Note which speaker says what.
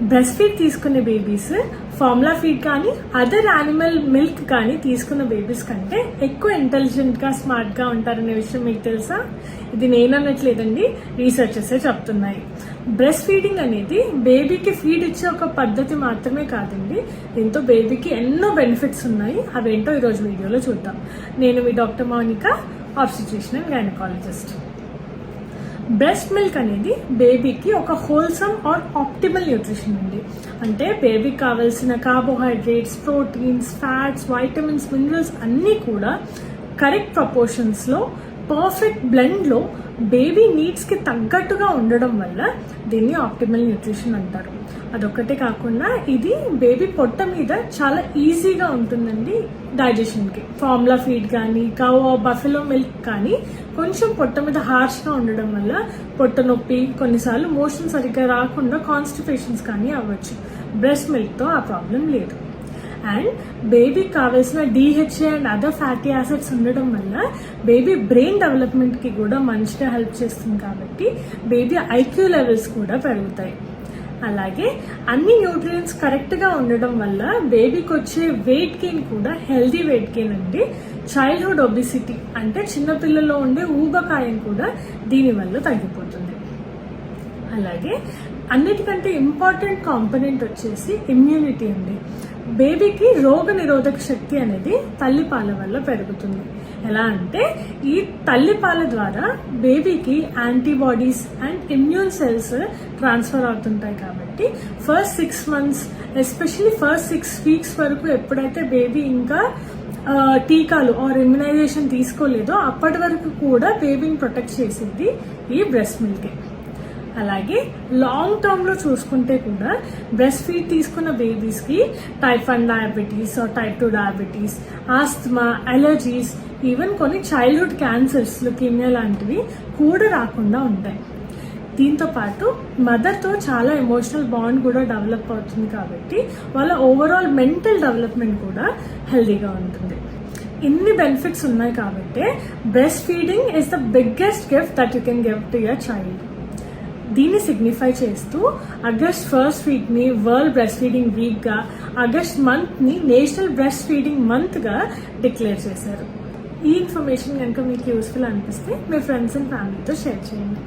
Speaker 1: Breast feed తీసుకునే babies formula feed కానీ other animal milk కానీ తీసుకున్న బేబీస్ కంటే ఎక్కువ ఇంటెలిజెంట్ గా స్మార్ట్ గా ఉంటారనే విషయం మీకు తెలుసా? ఇది నేనన్నట్లేదండి, రీసెర్చెస్ చెప్తున్నాయి. బ్రెస్ట్ ఫీడింగ్ అనేది బేబీకి ఫీడ్ ఇచ్చే ఒక పద్ధతి మాత్రమే కాదండి, దీంతో బేబీకి ఎన్నో బెనిఫిట్స్ ఉన్నాయి. అవేంటో ఈరోజు వీడియోలో చూద్దాం. నేను మీ doctor Mounika, obstetrician and gynaecologist. Breast milk అనేది బేబీకి ఒక హోల్సమ్ ఆర్ ఆప్టిమల్ న్యూట్రిషన్ అండి. అంటే బేబీకి కావాల్సిన carbohydrates, proteins, fats, vitamins, minerals అన్నీ కూడా కరెక్ట్ ప్రపోర్షన్స్లో పర్ఫెక్ట్ బ్లెండ్లో బేబీ నీడ్స్కి తగ్గట్టుగా ఉండడం వల్ల దీన్ని ఆప్టిమల్ న్యూట్రిషన్ అంటారు. అదొక్కటే కాకుండా ఇది బేబీ పొట్ట మీద చాలా ఈజీగా ఉంటుందండి డైజెషన్కి. ఫార్ములా ఫీడ్ కానీ కౌ బఫెలో మిల్క్ కానీ కొంచెం పొట్ట మీద హార్ష్గా ఉండడం వల్ల పొట్ట నొప్పి, కొన్నిసార్లు మోషన్ సరిగ్గా రాకుండా కాన్స్టిపేషన్స్ కానీ అవ్వచ్చు. బ్రెస్ట్ మిల్క్తో ఆ ప్రాబ్లం లేదు. అండ్ బేబీకి కావాల్సిన DHA and other fatty acids ఉండడం వల్ల బేబీ బ్రెయిన్ డెవలప్మెంట్కి కూడా మంచిగా హెల్ప్ చేస్తుంది. కాబట్టి బేబీ IQ లెవెల్స్ కూడా పెరుగుతాయి. అలాగే అన్ని న్యూట్రియంట్స్ కరెక్ట్గా ఉండడం వల్ల బేబీకి వచ్చే వెయిట్ గెయిన్ కూడా హెల్దీ వెయిట్ గెయిన్ అండి. చైల్డ్హుడ్ ఒబిసిటీ అంటే చిన్నపిల్లల్లో ఉండే ఊబకాయం కూడా దీనివల్ల తగ్గిపోతుంది. అలాగే అన్నిటికంటే ఇంపార్టెంట్ కాంపోనెంట్ వచ్చేసి ఇమ్యూనిటీ అండి. బేబీకి రోగ నిరోధక శక్తి అనేది తల్లిపాల వల్ల పెరుగుతుంది. ఎలా అంటే ఈ తల్లిపాల ద్వారా బేబీకి antibodies and immune cells transfer అవుతుంటాయి. కాబట్టి first 6 months especially first 6 weeks వరకు ఎప్పుడైతే బేబీ ఇంకా టీకాలు ఆర్ ఇమ్యునైజేషన్ తీసుకోలేదో అప్పటి వరకు కూడా బేబీని ప్రొటెక్ట్ చేసింది ఈ బ్రెస్ట్ మిల్క్. అలాగే లాంగ్ టర్మ్లో చూసుకుంటే కూడా బ్రెస్ట్ ఫీడ్ తీసుకున్న బేబీస్కి type 1 diabetes or type 2 diabetes, asthma, allergies, even కొన్ని చైల్డ్హుడ్ క్యాన్సర్స్, లుకేమియా లాంటివి కూడా రాకుండా ఉంటాయి. దీంతో పాటు మదర్తో చాలా ఎమోషనల్ బాండ్ కూడా డెవలప్ అవుతుంది. కాబట్టి వాళ్ళ ఓవరాల్ మెంటల్ డెవలప్మెంట్ కూడా హెల్దీగా ఉంటుంది. ఇన్ని బెనిఫిట్స్ ఉన్నాయి కాబట్టి breast feeding is the biggest gift that you can give to your child. దీన్ని సిగ్నిఫై చేస్తూ ఆగస్ట్ 1st వీక్ని వరల్డ్ బ్రెస్ట్ ఫీడింగ్ వీక్గా, ఆగస్ట్ మంత్ని నేషనల్ బ్రెస్ట్ ఫీడింగ్ మంత్గా డిక్లేర్ చేశారు. ఈ ఇన్ఫర్మేషన్ కనుక మీకు యూస్ఫుల్ అనిపిస్తే మీ ఫ్రెండ్స్ అండ్ ఫ్యామిలీతో షేర్ చేయండి.